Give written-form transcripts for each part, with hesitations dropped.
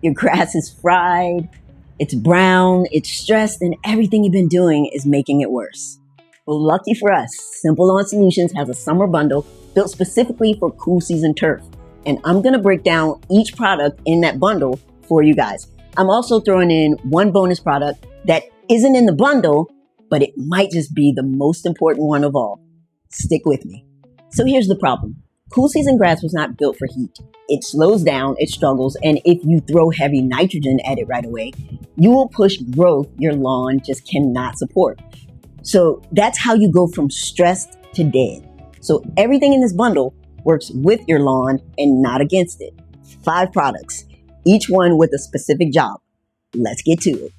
Your grass is fried, it's brown, it's stressed, and everything you've been doing is making it worse. Well, lucky for us, Simple Lawn Solutions has a summer bundle built specifically for cool season turf. And I'm gonna break down each product in that bundle for you guys. I'm also throwing in one bonus product that isn't in the bundle, but it might just be the most important one of all. Stick with me. So here's the problem. Cool season grass was not built for heat. It slows down, it struggles, and if you throw heavy nitrogen at it right away, you will push growth your lawn just cannot support. So that's how you go from stressed to dead. So everything in this bundle works with your lawn and not against it. 5 products, each one with a specific job. Let's get to it.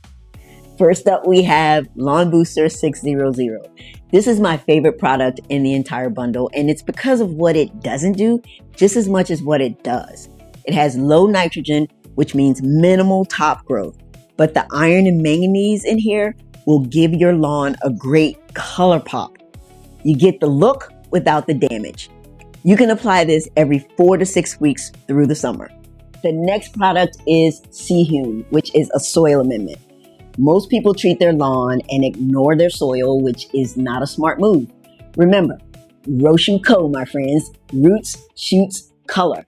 First up, we have Lawn Booster 600. This is my favorite product in the entire bundle, and it's because of what it doesn't do just as much as what it does. It has low nitrogen, which means minimal top growth, but the iron and manganese in here will give your lawn a great color pop. You get the look without the damage. You can apply this every 4 to 6 weeks through the summer. The next product is Hume, which is a soil amendment. Most people treat their lawn and ignore their soil, which is not a smart move. Remember, 𝐒𝐻𝐫𝐭, my friends, roots, shoots, color.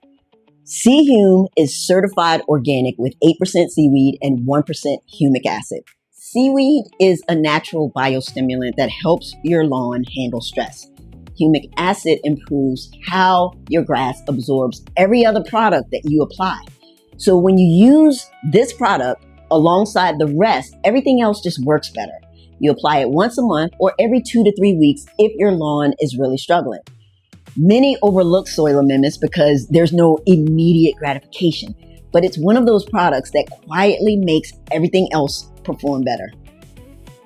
Hume is certified organic with 8% seaweed and 1% humic acid. Seaweed is a natural biostimulant that helps your lawn handle stress. Humic acid improves how your grass absorbs every other product that you apply. So when you use this product alongside the rest, everything else just works better. You apply it once a month or every 2 to 3 weeks if your lawn is really struggling. Many overlook soil amendments because there's no immediate gratification, but it's one of those products that quietly makes everything else perform better.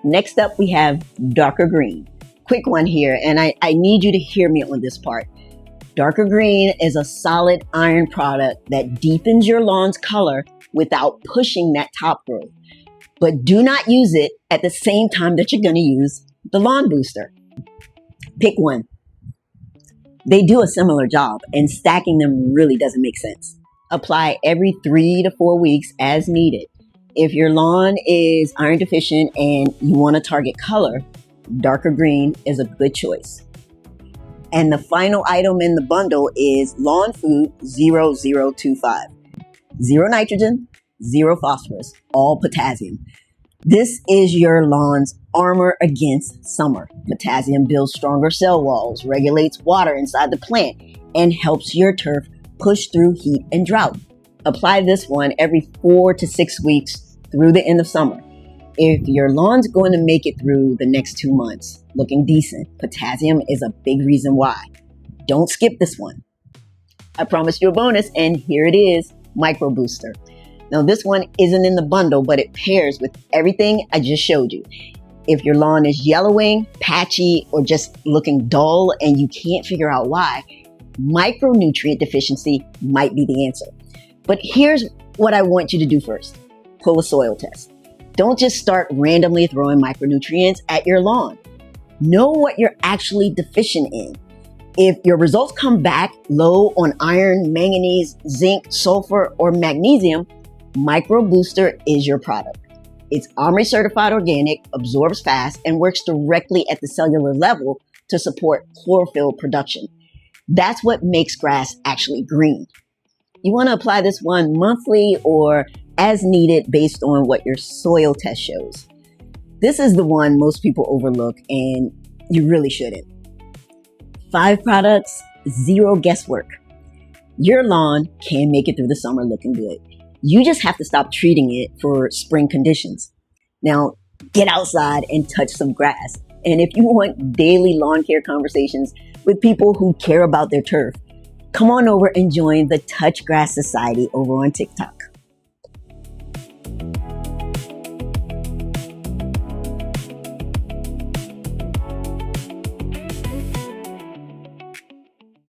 Next up, we have Darker Green. Quick one here, and I need you to hear me on this part. Darker Green is a solid iron product that deepens your lawn's color without pushing that top growth. But do not use it at the same time that you're going to use the Lawn Booster. Pick one. They do a similar job, and stacking them really doesn't make sense. Apply every 3 to 4 weeks as needed. If your lawn is iron deficient and you want to target color, Darker Green is a good choice. And the final item in the bundle is Lawn Food 0025. 0 nitrogen, 0 phosphorus, all potassium. This is your lawn's armor against summer. Potassium builds stronger cell walls, regulates water inside the plant, and helps your turf push through heat and drought. Apply this one every 4 to 6 weeks through the end of summer. If your lawn's going to make it through the next 2 months looking decent, potassium is a big reason why. Don't skip this one. I promised you a bonus, and here it is, Micro Booster. Now this one isn't in the bundle, but it pairs with everything I just showed you. If your lawn is yellowing, patchy, or just looking dull and you can't figure out why, micronutrient deficiency might be the answer. But here's what I want you to do first. Pull a soil test. Don't just start randomly throwing micronutrients at your lawn. Know what you're actually deficient in. If your results come back low on iron, manganese, zinc, sulfur, or magnesium, Micro Booster is your product. It's OMRI certified organic, absorbs fast, and works directly at the cellular level to support chlorophyll production. That's what makes grass actually green. You want to apply this one monthly or as needed based on what your soil test shows. This is the one most people overlook, and you really shouldn't. 5 products, 0 guesswork. Your lawn can make it through the summer looking good. You just have to stop treating it for spring conditions. Now, get outside and touch some grass. And if you want daily lawn care conversations with people who care about their turf, come on over and join the Touch Grass Society over on TikTok.